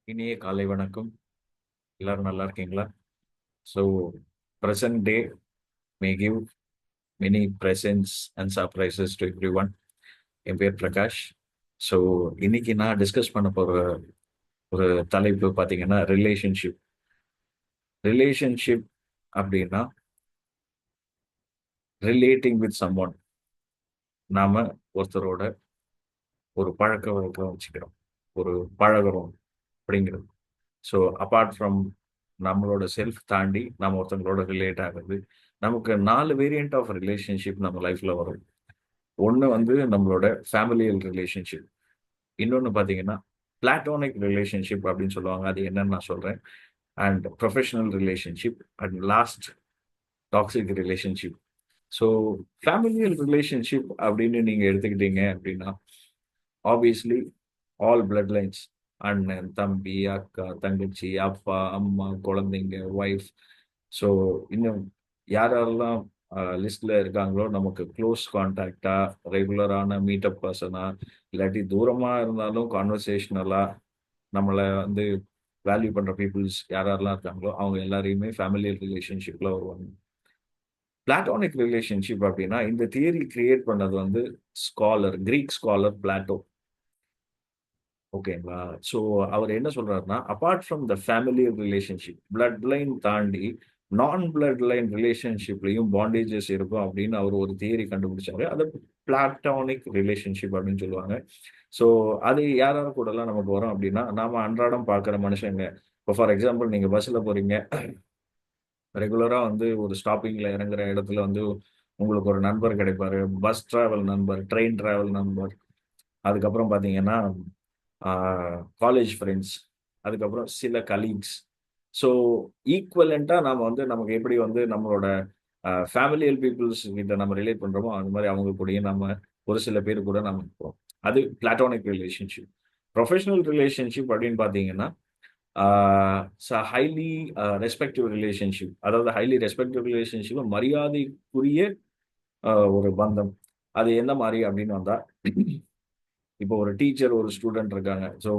இனிய காலை வணக்கம். எல்லாரும் நல்லா இருக்கீங்களா? So present day may give many presents and surprises to everyone. என் பேர் பிரகாஷ். ஸோ இன்னைக்கு நான் டிஸ்கஸ் பண்ண போகிற ஒரு தலைப்பு பார்த்தீங்கன்னா ரிலேஷன்ஷிப். ரிலேஷன்ஷிப் அப்படின்னா ரிலேட்டிங் வித் சம்ஒன். நாம ஒருத்தரோட ஒரு பழக்க வழக்கம் வச்சுக்கிறோம், ஒரு பழகுறோம் அப்படிங்கிறது. ஸோ அப்பார்ட் ஃப்ரம் நம்மளோட செல்ஃப் தாண்டி நம்ம ஒருத்தங்களோட ரிலேட் ஆகுது. நமக்கு 4 வேரியன்ட் ஆஃப் ரிலேஷன்ஷிப் நம்ம லைஃப்ல வரும். ஒன்று வந்து நம்மளோட ஃபேமிலியல் ரிலேஷன்ஷிப். இன்னொன்று பார்த்தீங்கன்னா பிளாட்டோனிக் ரிலேஷன்ஷிப் அப்படின்னு சொல்லுவாங்க. அது என்னன்னு நான் சொல்கிறேன். And professional relationship and last toxic relationship. So familial relationship அப்படின்னு நீங்கள் எடுத்துக்கிட்டீங்க அப்படின்னா ஆப்வியஸ்லி ஆல் பிளட் லைன்ஸ், அண்ணன், தம்பி, அக்கா, தங்கச்சி, அப்பா, அம்மா, குழந்தைங்க, ஒய்ஃப். ஸோ இன்னும் யார் யாரெல்லாம் லிஸ்ட்ல இருக்காங்களோ நமக்கு க்ளோஸ் கான்டாக்டா, ரெகுலரான மீட்டப் பர்சனா, இல்லாட்டி தூரமா இருந்தாலும் கான்வர்சேஷனலா நம்மளை வந்து வேல்யூ பண்ற பீப்புள்ஸ் யார் யாரெல்லாம் இருக்காங்களோ அவங்க எல்லாரையுமே ஃபேமிலியல் ரிலேஷன்ஷிப்ல வருவாங்க. பிளாட்டோனிக் ரிலேஷன்ஷிப் அப்படின்னா இந்த தியரி கிரியேட் பண்ணது வந்து கிரீக் ஸ்காலர் பிளாட்டோ. ஓகேங்களா? ஸோ அவர் என்ன சொல்றாருன்னா, apart from the family relationship, blood line தாண்டி நான் பிளட் லைன் ரிலேஷன்ஷிப்லயும் பாண்டேஜஸ் இருக்கும் அப்படின்னு அவர் ஒரு தியரி கண்டுபிடிச்சாரு. அது பிளாட்டோனிக் ரிலேஷன்ஷிப் அப்படின்னு சொல்லுவாங்க. ஸோ அது யார் யார் கூடலாம் நமக்கு வரும் அப்படின்னா, நாம அன்றாடம் பார்க்குற மனுஷங்க. இப்போ ஃபார் எக்ஸாம்பிள் நீங்க பஸ்ல போறீங்க. ரெகுலரா வந்து ஒரு ஸ்டாப்பிங்ல இறங்குற இடத்துல வந்து உங்களுக்கு ஒரு நண்பர் கிடைப்பாரு. பஸ் டிராவல் நண்பர், ட்ரெயின் டிராவல் நண்பர். அதுக்கப்புறம் பார்த்தீங்கன்னா காலேஜ் ஃப்ரெண்ட்ஸ், அதுக்கப்புறம் சில கலீக்ஸ். ஸோ ஈக்குவலண்டா நாம வந்து நமக்கு எப்படி வந்து நம்மளோட ஃபேமிலியல் பீப்புள்ஸ் கிட்ட நம்ம ரிலேட் பண்றோமோ அந்த மாதிரி அவங்க கூடயும் நம்ம ஒரு சில பேர் கூட நம்ம இருப்போம். அது பிளாட்டோனிக் ரிலேஷன்ஷிப். ப்ரொஃபஷனல் ரிலேஷன்ஷிப் அப்படின்னு பார்த்தீங்கன்னா ஹைலி ரெஸ்பெக்டிவ் ரிலேஷன்ஷிப். அதாவது ஹைலி ரெஸ்பெக்டிவ் ரிலேஷன்ஷிப் மரியாதைக்குரிய ஒரு பந்தம். அது எந்த மாதிரி அப்படின்னு வந்தா, இப்போ ஒரு டீச்சர் ஒரு ஸ்டூடெண்ட் இருக்காங்க. ஸோ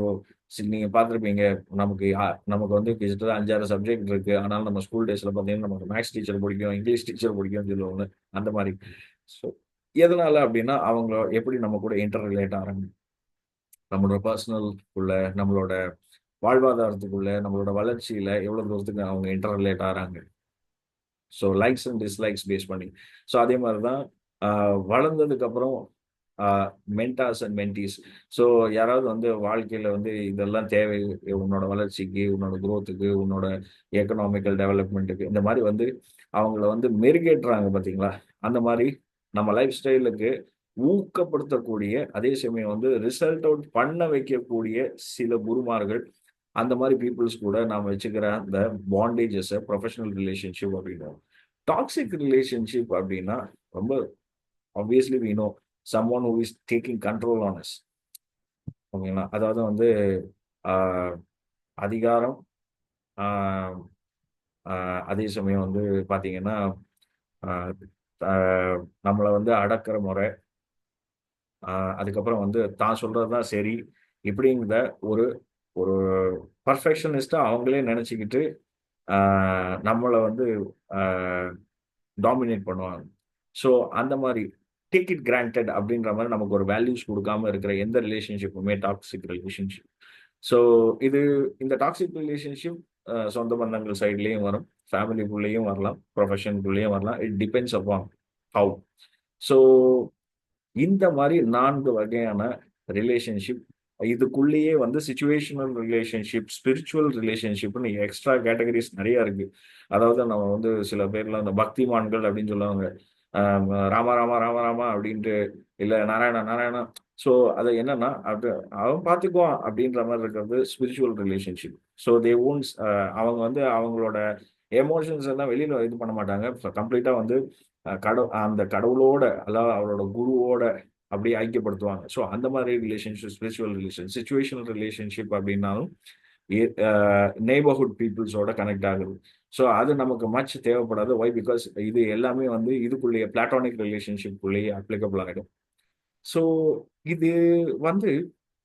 நீங்க பார்த்துருப்பீங்க. நமக்கு வந்து கிட்டத்தட்ட 5, 6 சப்ஜெக்ட் இருக்கு. ஆனாலும் நம்ம ஸ்கூல் டேஸ்ல பார்த்தீங்கன்னா நமக்கு மேக்ஸ் டீச்சர் பிடிக்கும், இங்கிலீஷ் டீச்சர் பிடிக்கும்னு சொல்லுவாங்க. அந்த மாதிரி. ஸோ எதனால அப்படின்னா அவங்க எப்படி நம்ம கூட இன்டர் ரிலேட் ஆகிறாங்க, நம்மளோட பர்சனல்குள்ள, நம்மளோட வாழ்வாதாரத்துக்குள்ள, நம்மளோட வளர்ச்சியில எவ்வளவு தூரத்துக்கு அவங்க இன்டர் ரிலேட் ஆகிறாங்க. So likes and dislikes base பண்ணி. ஸோ அதே மாதிரி தான் வளர்ந்ததுக்கு அப்புறம் மென்டாஸ் அண்ட் மென்டீஸ். ஸோ யாராவது வந்து வாழ்க்கையில வந்து இதெல்லாம் தேவை உன்னோட வளர்ச்சிக்கு, உன்னோட குரோத்துக்கு, உன்னோட எக்கனாமிக்கல் டெவலப்மெண்ட்டுக்கு, இந்த மாதிரி வந்து அவங்கள வந்து மெருகேற்றுறாங்க பார்த்தீங்களா? அந்த மாதிரி நம்ம லைஃப் ஸ்டைலுக்கு ஊக்கப்படுத்தக்கூடிய, அதே சமயம் வந்து ரிசல்ட் அவுட் பண்ண வைக்கக்கூடிய சில குருமார்கள், அந்த மாதிரி பீப்புள்ஸ் கூட நாம வச்சுக்கிற அந்த பாண்டேஜஸ் ப்ரொஃபஷனல் ரிலேஷன்ஷிப் அப்படின்னும். டாக்ஸிக் ரிலேஷன்ஷிப் அப்படின்னா ரொம்ப obviously we know someone who is taking control on us. ஓகேங்களா? அதாவது வந்து ஆஹ், அதிகாரம், ஆஹ், அதே சமயம் வந்து பாத்தீங்கன்னா ஆஹ், ஆஹ், நம்மளை வந்து அடக்குற முறை, அதுக்கப்புறம் வந்து தான் சொல்றதுதான் சரி இப்படிங்கிற ஒரு ஒரு பர்ஃபெக்ஷனிஸ்டா அவங்களே நினைச்சுக்கிட்டு நம்மளை வந்து டாமினேட் பண்ணுவாங்க. ஸோ அந்த மாதிரி டேக் இட் கிராண்டட் அப்படின்ற மாதிரி நமக்கு ஒரு வேல்யூஸ் கொடுக்காம இருக்கிற எந்த ரிலேஷன்ஷிப்புமே டாக்ஸிக் ரிலேஷன்ஷிப். ஸோ இது இந்த டாக்ஸிக் ரிலேஷன்ஷிப் சொந்த பந்தங்கள் சைட்லேயும் வரும், ஃபேமிலிக்குள்ளேயும் வரலாம், ப்ரொஃபஷனுக்குள்ளேயும் வரலாம். It depends upon how. So இந்த மாதிரி 4 வகையான ரிலேஷன்ஷிப். இதுக்குள்ளேயே வந்து சிச்சுவேஷனல் ரிலேஷன்ஷிப், ஸ்பிரிச்சுவல் ரிலேஷன்ஷிப்னு எக்ஸ்ட்ரா கேட்டகரிஸ் நிறைய இருக்கு. அதாவது நம்ம வந்து சில பேர்லாம் இந்த பக்திமான்கள் அப்படின்னு சொல்லுவாங்க. ராமா ராமா ராமா ராமா அப்படின்ட்டு, இல்ல நாராயணா நாராயணா. ஸோ அது என்னன்னா அது அவன் பார்த்துக்குவான் அப்படின்ற மாதிரி இருக்கிறது spiritual relationship. So they ones அவங்க வந்து அவங்களோட எமோஷன்ஸ் எல்லாம் வெளியில இது பண்ண மாட்டாங்க. கம்ப்ளீட்டா வந்து அந்த கடவுளோட, அதாவது அவரோட குருவோட அப்படியே ஐக்கியப்படுத்துவாங்க. ஸோ அந்த மாதிரி relationship spiritual relation. Situational relationship அப்படின்னாலும் நெய்பர்ஹுட் பீப்புள்ஸோட கனெக்ட் ஆகுது. ஸோ அது நமக்கு மச் தேவைப்படாது. ஒய்? பிகாஸ் இது எல்லாமே வந்து இதுக்குள்ளேயே பிளாட்டோனிக் ரிலேஷன்ஷிப் குள்ளேயே அப்ளிகபிள் ஆகிடும். ஸோ இது வந்து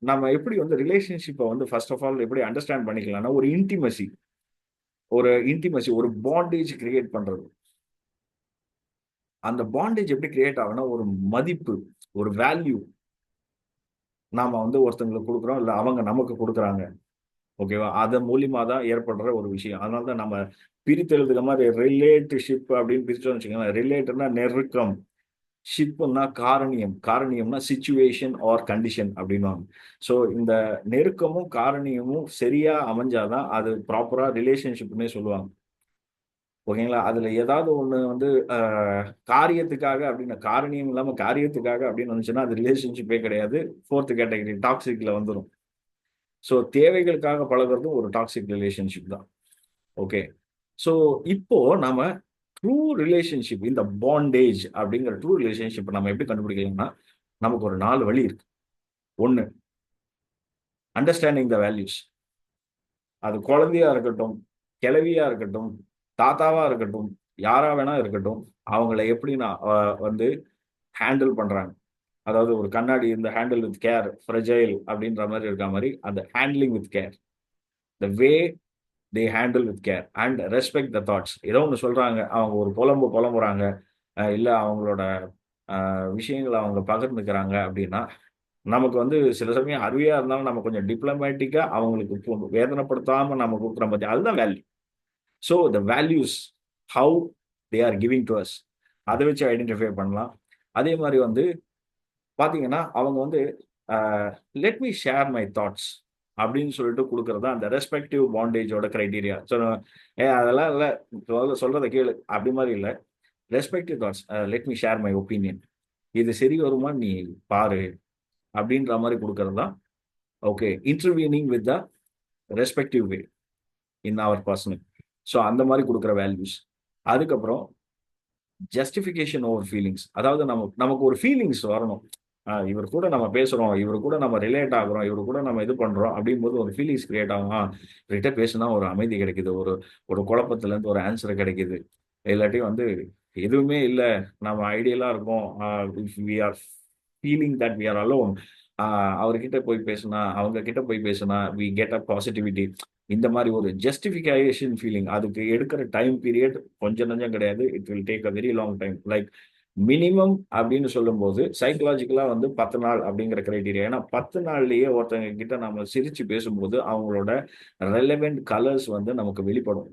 நம்ம எப்படி வந்து ரிலேஷன்ஷிப்பை வந்து ஃபர்ஸ்ட் ஆஃப் ஆல் எப்படி அண்டர்ஸ்டாண்ட் பண்ணிக்கலாம்னா, ஒரு இன்டிமசி ஒரு பாண்டேஜ் கிரியேட் பண்றது. அந்த பாண்டேஜ் எப்படி கிரியேட் ஆகும்னா, ஒரு மதிப்பு, ஒரு வேல்யூ நாம வந்து ஒருத்தங்களுக்கு கொடுக்குறோம், இல்ல அவங்க நமக்கு கொடுக்குறாங்க. ஓகேவா? அதன் மூலியமா தான் ஏற்படுற ஒரு விஷயம். அதனால தான் நம்ம பிரித்தெழுதுற மாதிரி ரிலேட்டிவ்ஷிப் அப்படின்னு பிரிச்சோம்னு வச்சுக்கோங்களேன். ரிலேட்டட்னா நெருக்கம், ஷிப்னா காரணியம், காரணியம்னா சிச்சுவேஷன் ஆர் கண்டிஷன் அப்படின்னுவாங்க. ஸோ இந்த நெருக்கமும் காரணியமும் சரியா அமைஞ்சாதான் அது ப்ராப்பரா ரிலேஷன்ஷிப்னே சொல்லுவாங்க. ஓகேங்களா? அதுல ஏதாவது ஒண்ணு வந்து காரியத்துக்காக அப்படின்னு காரணியம் இல்லாம காரியத்துக்காக அப்படின்னு வந்துச்சுன்னா அது ரிலேஷன்ஷிப்பே கிடையாது. 4த் கேட்டகரி டாக்ஸிக்ல வந்துரும். ஸோ தேவைகளுக்காக பழகுறதும் ஒரு டாக்ஸிக் ரிலேஷன்ஷிப் தான். ஓகே. ஸோ இப்போ நாம ட்ரூ ரிலேஷன்ஷிப் இந்த பாண்டேஜ் அப்படிங்கிற ட்ரூ ரிலேஷன்ஷிப் நம்ம எப்படி கண்டுபிடிக்கலாம்னா, நமக்கு ஒரு 4 வழி இருக்கு. 1 அண்டர்ஸ்டாண்டிங் த வேல்யூஸ். அது குழந்தையா இருக்கட்டும், கிழவியா இருக்கட்டும், தாத்தாவா இருக்கட்டும், யாரா வேணா இருக்கட்டும், அவங்கள எப்படி நான் வந்து ஹேண்டில் பண்றாங்க. அதாவது ஒரு கண்ணாடி இந்த ஹேண்டில் வித் கேர், ஃப்ரெஜைல் அப்படின்ற மாரி இருக்கா மாரி, அந்த handling with care. The way they handle with care and respect the thoughts. ஏதோ ஒண்ணு சொல்றாங்க, அவங்க ஒரு புலம்புறாங்க, இல்ல அவங்களோட விஷயங்கள அவங்க பகிர்ந்துக்கிறாங்க அப்படின்னா, நமக்கு வந்து சில சமயம் அருவியா இருந்தாலும் நம்ம கொஞ்சம் டிப்ளமேட்டிக்கா அவங்களுக்கு வேதனைப்படுத்தாம நம்ம குடுக்குறோம் பாத்தியா, அதுதான் value. So the values how they are giving to us. அத வச்சு ஐடென்டிஃபை பண்ணலாம். அதே மாரி வந்து பாத்தீங்கன்னா, அவங்க வந்து uh let me share my thoughts அப்படின்னு சொல்லிட்டு குடுக்குறது தான் அந்த ரெஸ்பெக்டிவ் பாண்டேஜோட கிரைட்டீரியா. ஸோ அதெல்லாம் இல்ல, சொல்றத கேளு அப்படி மாரி இல்ல. Respective thoughts let me share my opinion. இது சரி வருமான்னு நீ பாரு அப்படின்ற மாரி குடுக்குறது தான் okay. Intervening with the respective way in our personal. So அந்த மாரி குடுக்குற வேல்யூஸ். அதுக்கப்புறம் ஜஸ்டிஃபிகேஷன் ஓவர் ஃபீலிங்ஸ். அதாவது நமக்கு ஒரு ஃபீலிங்ஸ் வரணும். இவர் கூட நம்ம பேசுறோம், இவரு கூட நம்ம ரிலேட் ஆகுறோம், இவரு கூட நம்ம இது பண்றோம் அப்படிங்கும்போது ஒரு ஃபீலிங்ஸ் கிரியேட் ஆகும். இவர்கிட்ட பேசினா ஒரு அமைதி கிடைக்குது. ஒரு ஒரு குழப்பத்திலேருந்து ஒரு ஆன்சர் கிடைக்குது. இல்லாட்டி வந்து எதுவுமே இல்ல, நம்ம ஐடியலா இருக்கோம். If we are feeling that we are alone. அவர்கிட்ட போய் பேசுனா, அவங்க கிட்ட போய் பேசுனா, வி கெட் அ பாசிட்டிவிட்டி. இந்த மாரி ஒரு ஜஸ்டிஃபிகேஷன் ஃபீலிங் அதுக்கு எடுக்கிற டைம் பீரியட் கொஞ்சம் நஞ்சம் கிடையாது. It will take a very long time. Like minimum அப்படின்னு சொல்லும்போது சைக்காலஜிக்கலா வந்து 10 நாள் அப்படிங்கிற கிரைட்டீரியா. ஏன்னா 10 நாள்லயே ஒருத்தங்க கிட்ட நம்ம சிரிச்சு பேசும்போது அவங்களோட ரெலவென்ட் கலர்ஸ் வந்து நமக்கு வெளிப்படும்.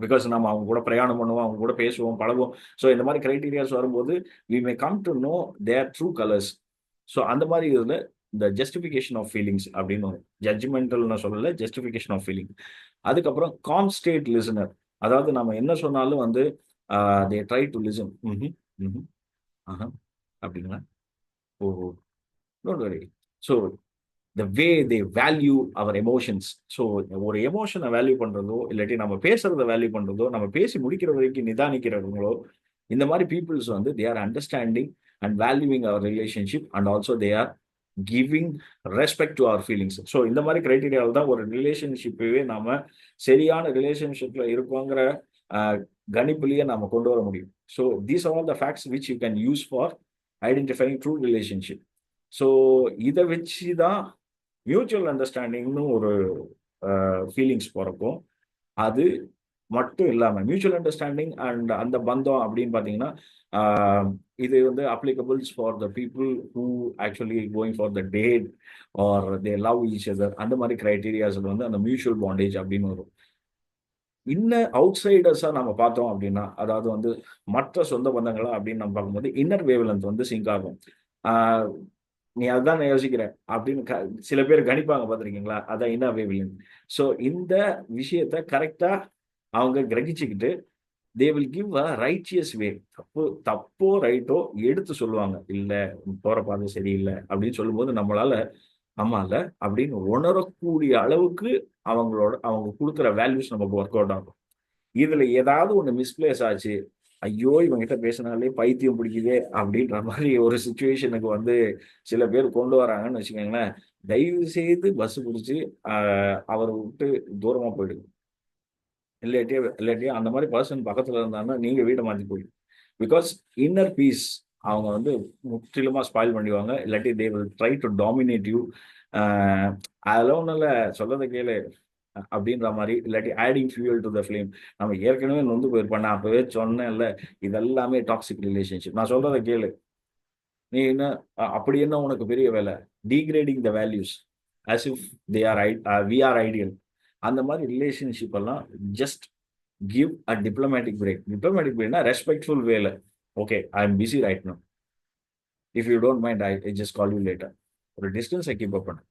பிகாஸ் நம்ம அவங்க கூட பிரயாணம் பண்ணுவோம், அவங்க கூட பேசுவோம், பழகுவோம். ஸோ இந்த மாதிரி கிரைட்டீரியாஸ் வரும்போது we may come to know their true colours. So அந்த மாதிரி இதுல இந்த ஜஸ்டிஃபிகேஷன் ஆஃப் ஃபீலிங்ஸ் அப்படின்னு வரும். ஜட்ஜ்மெண்டல் நான் சொல்லல, ஜஸ்டிஃபிகேஷன் ஆஃப் ஃபீலிங். அதுக்கப்புறம் காம் ஸ்டேட் லிசனர். அதாவது நம்ம என்ன சொன்னாலும் வந்து தே ட்ரை டு லிசன். ம்ஹ்ம், ம்ஹ்ம், ஆஹா, அப்படிங்களா? ஓஹோ! Don't worry. So the way they value our emotions. So ஒரு எமோஷனை வேல்யூ பண்றதோ, இல்லாட்டி நம்ம பேசுறத வேல்யூ பண்றதோ, நம்ம பேசி முடிக்கிற வரைக்கும் நிதானிக்கிறவங்களோ, இந்த மாதிரி பீப்புள்ஸ் வந்து they are understanding and valuing our relationship and also they are giving respect to our feelings. So இந்த மாதிரி கிரைட்டீரியாவில் தான் ஒரு ரிலேஷன்ஷிப்பவே நாம சரியான ரிலேஷன்ஷிப்ல இருக்கோங்கிற கணிப்புலயே நாம கொண்டு வர முடியும். So these are all the facts which you can use for identifying true relationship. So இதை வச்சு தான் மியூச்சுவல் அண்டர்ஸ்டாண்டிங்னு ஒரு ஃபீலிங்ஸ் பிறக்கும். அது மட்டும் இல்லாம மியூச்சுவல் அண்டர்ஸ்டாண்டிங் அண்ட் அந்த பந்தம் அப்படின்னு பார்த்தீங்கன்னா, ஆஹ் இது வந்து applicables for the people who actually going for the date or they love each other. அந்த மாதிரி கிரைட்டீரியாஸ்ல வந்து அந்த மியூச்சுவல் பாண்டேஜ் அப்படின்னு வரும். இன்னர் அவுட்சைடர்ஸா நம்ம பார்த்தோம் அப்படின்னா, அதாவது வந்து மற்ற சொந்த பந்தங்களா அப்படின்னு நம்ம பார்க்கும்போது இன்னர் வேவ்லென்த் வந்து சிங்க் ஆகும். ஆஹ் நீ அதுதான் நான் யோசிக்கிறேன் அப்படின்னு சில பேர் கணிப்பாங்க பார்த்துருக்கீங்களா? அதான் இன்னர் வேவ்லென்த். ஸோ இந்த விஷயத்த கரெக்டா அவங்க கிரகிச்சுக்கிட்டு they will give a righteous way. தப்போ ரைட்டோ எடுத்து சொல்லுவாங்க. இல்ல போற பாதை சரியில்லை அப்படின்னு சொல்லும்போது நம்மளால ஆமால அப்படின்னு உணரக்கூடிய அளவுக்கு அவங்க கொடுக்குற வேல்யூஸ் நமக்கு ஒர்க் அவுட் ஆகும். இதுல ஏதாவது ஒண்ணு மிஸ்பிளேஸ் ஆச்சு, ஐயோ இவங்கிட்ட பேசினாலே பைத்தியம் பிடிக்குதே அப்படின்ற மாதிரி ஒரு சுச்சுவேஷனுக்கு வந்து சில பேர் கொண்டு வராங்கன்னு வச்சுக்கோங்களேன். தயவு செய்து பஸ் பிடிச்சி அவரை விட்டு தூரமா போயிடுங்க. இல்லாட்டியா அந்த மாதிரி பர்சன் பக்கத்துல இருந்தாங்கன்னா நீங்க வீட்டை மாத்தி போயிடும். பிகாஸ் இன்னர் பீஸ் அவங்க வந்து முற்றிலுமா ஸ்பாயில் பண்ணிடுவாங்க. இல்லாட்டி they will try to dominate you. அதெல்லாம் ஒன்றும் இல்லை, சொல்லதை கேளு அப்படின்ற மாதிரி, இல்லாட்டி adding fuel to the flame. நம்ம ஏற்கனவே நொந்து போயிருப்போம். நான் அப்பவே சொன்னேன்ல, இதெல்லாமே டாக்ஸிக் ரிலேஷன்ஷிப். நான் சொல்றதை கேளு. நீ என்ன அப்படி என்ன உனக்கு பெரிய வேலை? Degrading the values as if they are we are ideal. அந்த மாதிரி ரிலேஷன்ஷிப் எல்லாம் just give a diplomatic break. Diplomatic பிரேக்னா ரெஸ்பெக்ட்ஃபுல் வேல. Okay, I am busy right now, if you don't mind I just call you later. ஒரு டிஸ்டன்ஸை keep up பண்ணு.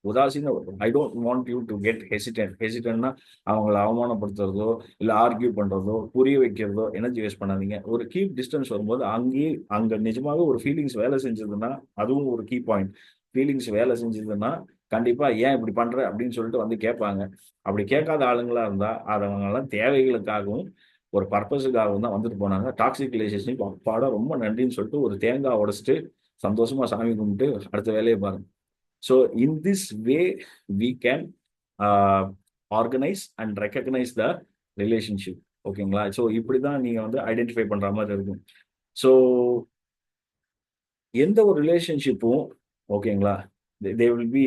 உதாசீன, I don't want you to get ஹெசிடென்ட்னா அவங்கள அவமானப்படுத்துறதோ இல்லை ஆர்கியூ பண்றதோ புரிய வைக்கிறதோ எனர்ஜி வேஸ்ட் பண்ணாதீங்க. ஒரு கீப் டிஸ்டன்ஸ் வரும்போது அங்கேயே அங்க நிஜமாவே ஒரு ஃபீலிங்ஸ் வேலை செஞ்சதுன்னா, அதுவும் ஒரு கீ பாயிண்ட். ஃபீலிங்ஸ் வேலை செஞ்சதுன்னா கண்டிப்பா ஏன் இப்படி பண்ற அப்படின்னு சொல்லிட்டு வந்து கேட்பாங்க. அப்படி கேட்காத ஆளுங்களா இருந்தா அது அவங்க எல்லாம் தேவைகளுக்காகவும் ஒரு பர்பஸுக்காகவும் தான் வந்துட்டு போனாங்க. டாக்ஸிக் ரிலேஷன்ஷிப் அப்பாடா ரொம்ப நன்றின்னு சொல்லிட்டு ஒரு தேங்காய் உடைச்சிட்டு சந்தோஷமா சாமி கும்பிட்டு அடுத்த வேலையை பாருங்க. So in this way we can organise and recognise the relationship. ஓகேங்களா? ஸோ இப்படி தான் நீங்கள் வந்து ஐடென்டிஃபை பண்ணுற மாதிரி இருக்கும். ஸோ எந்த ஒரு ரிலேஷன்ஷிப்பும் ஓகேங்களா, they will be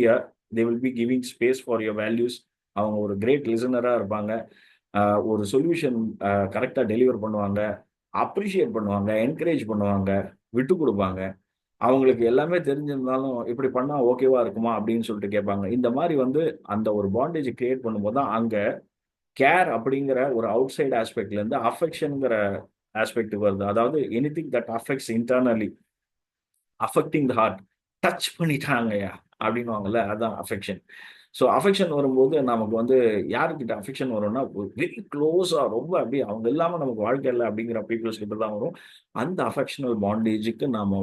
they will be giving space for your values. அவங்க ஒரு கிரேட் லிசனராக இருப்பாங்க. ஒரு சொல்யூஷன் கரெக்டாக டெலிவர் பண்ணுவாங்க, அப்ரிஷியேட் பண்ணுவாங்க, என்கரேஜ் பண்ணுவாங்க, விட்டு கொடுப்பாங்க. அவங்களுக்கு எல்லாமே தெரிஞ்சிருந்தாலும் இப்படி பண்ணா ஓகேவா இருக்குமா அப்படின்னு சொல்லிட்டு கேட்பாங்க. இந்த மாதிரி வந்து அந்த ஒரு பாண்டேஜ் கிரியேட் பண்ணும்போது தான் அங்க கேர் அப்படிங்கிற ஒரு அவுட் சைடு ஆஸ்பெக்ட்ல இருந்து அஃபெக்ஷனுங்கிற ஆஸ்பெக்ட் வருது. அதாவது anything that affects internally affecting the heart. Touch பண்ணிட்டாங்கய்யா அப்படின்னுவாங்கல்ல, அதுதான் அஃபெக்ஷன். ஸோ அஃபெக்ஷன் வரும்போது நமக்கு வந்து யாருக்கிட்ட அஃபெக்ஷன் வரும்னா வெரி க்ளோஸா ரொம்ப அப்படியே அவங்க இல்லாம நமக்கு வாழ்க்கை இல்லை அப்படிங்கிற பீப்புள்ஸ் கிட்ட தான் வரும். அந்த அஃபெக்ஷனல் பாண்டேஜுக்கு நாம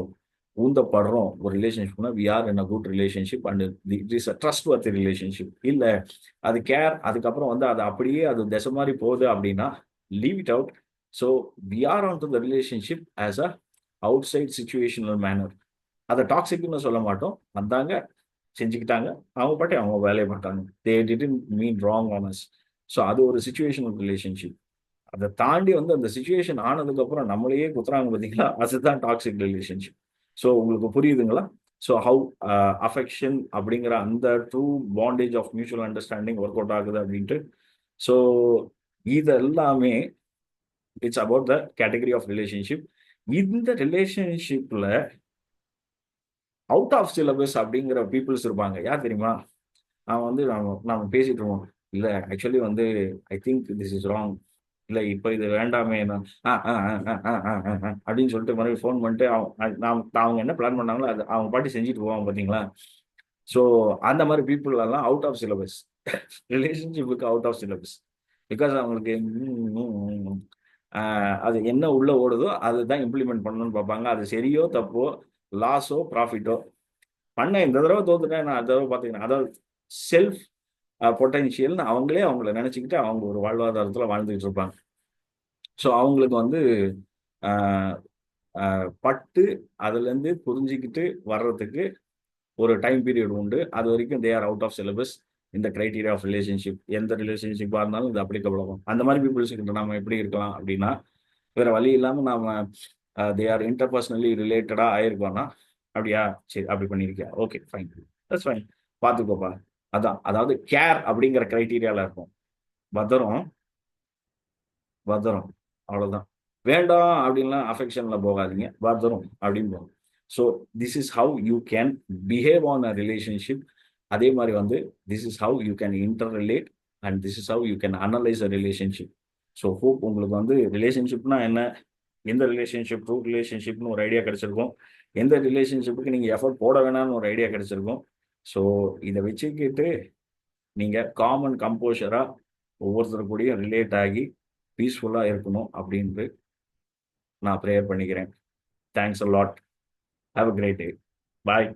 ஊந்தப்படுறோம் ஒரு ரிலேஷன்ஷிப்னா we are in a good relationship and it is a trustworthy relationship. இல்லை அது கேர் அதுக்கப்புறம் வந்து அது அப்படியே அது திசை மாதிரி போகுது அப்படின்னா leave it out. So we are on to the relationship as a outside situational manner. அதை டாக்ஸிக்னு சொல்ல மாட்டோம். வந்தாங்க, செஞ்சுக்கிட்டாங்க, அவங்க பாட்டி அவங்க வேலையை பார்த்தாங்க. தே didn't mean wrong on us. So அது ஒரு சிச்சுவேஷனல் ரிலேஷன்ஷிப். அதை தாண்டி வந்து அந்த சிச்சுவேஷன் ஆனதுக்கு அப்புறம் நம்மளையே குத்துறாங்க பார்த்தீங்களா, அதுதான் டாக்ஸிக் ரிலேஷன்ஷிப். ஸோ உங்களுக்கு புரியுதுங்களா? ஸோ ஹவு அஃபெக்ஷன் அப்படிங்கிற அந்த true bondage of mutual understanding work out ஆகுது அப்படின்ட்டு. ஸோ இது எல்லாமே it's about the category of relationship. இந்த ரிலேஷன்ஷிப்ல அவுட் ஆஃப் சிலபஸ் அப்படிங்கிற பீப்புள்ஸ் இருப்பாங்க. யார் தெரியுமா? அவன் வந்து நம்ம பேசிட்டு இருவோம். இல்ல ஆக்சுவலி வந்து I think this is wrong. இல்ல இப்ப இது வேண்டாமே அப்படின்னு சொல்லிட்டு மறுபடியும் ஃபோன் பண்ணிட்டு அவங்க என்ன பிளான் பண்ணாங்களோ அது அவங்க பாட்டி செஞ்சுட்டு போவாங்க பாத்தீங்களா. ஸோ அந்த மாதிரி பீப்புள் எல்லாம் அவுட் ஆஃப் சிலபஸ். ரிலேஷன்ஷிப்புக்கு அவுட் ஆஃப் சிலபஸ். பிகாஸ் அவங்களுக்கு அது என்ன உள்ள ஓடுதோ அதுதான் இம்ப்ளிமெண்ட் பண்ணணும்னு பார்ப்பாங்க. அது சரியோ தப்போ, லாஸோ ப்ராஃபிட்டோ, பண்ண இந்த தடவை தோத்துட்டேன் நான் அடுத்த தடவை பார்த்துக்கிறேன். அதாவது செல்ஃப் பொட்டன்ஷியல்னு அவங்களே அவங்கள நினைச்சுக்கிட்டு அவங்க ஒரு வாழ்வாதாரத்தில் வாழ்ந்துகிட்டு இருப்பாங்க. ஸோ அவங்களுக்கு வந்து பட்டு அதுலேருந்து புரிஞ்சிக்கிட்டு வர்றதுக்கு ஒரு டைம் பீரியட் உண்டு. அது வரைக்கும் they are out of syllabus. இந்த கிரைட்டீரியா ஆஃப் ரிலேஷன்ஷிப் எந்த ரிலேஷன்ஷிப்பாக இருந்தாலும் இது அப்ளிகபிள் ஆகும். அந்த மாதிரி பீப்புள்ஸ் கிட்ட நம்ம எப்படி இருக்கலாம் அப்படின்னா, வேற வழி இல்லாமல் நாம தே ஆர் இன்டர்பர்சனலி ரிலேட்டடா ஆயிருக்கோம்னா, அப்படியா சரி அப்படி பண்ணியிருக்கியா, ஓகே ஃபைன், தட்ஸ் ஃபைன், பார்த்துக்கோப்பா. அதான் அதாவது கேர் அப்படிங்கிற கிரைட்டீரியால இருக்கும். பத்திரம் பத்திரம் அவ்வளவுதான். வேண்டாம் அப்படின்லாம் அஃபெக்ஷன்ல போகாதீங்க, பத்திரம் அப்படின்னு போகும். So this is how you can behave on a relationship. அதே மாதிரி வந்து this is how you can inter relate and this is how you can analyse a relationship. So hope உங்களுக்கு வந்து ரிலேஷன்ஷிப்னா என்ன, எந்த ரிலேஷன்ஷிப் ட்ரூ ரிலேஷன்ஷிப்னு ஒரு ஐடியா கிடைச்சிருக்கும், எந்த ரிலேஷன்ஷிப்புக்கு நீங்கள் எஃபர்ட் போட வேணாம்னு ஒரு ஐடியா கிடைச்சிருக்கும். ஸோ இதை வச்சுக்கிட்டு நீங்கள் காமன் கம்போஷராக ஒவ்வொருத்தர் கூடயும் ரிலேட் ஆகி பீஸ்ஃபுல்லாக இருக்கணும் அப்படின்ட்டு நான் ப்ரேயர் பண்ணிக்கிறேன். Thanks a lot. Have a great day. Bye.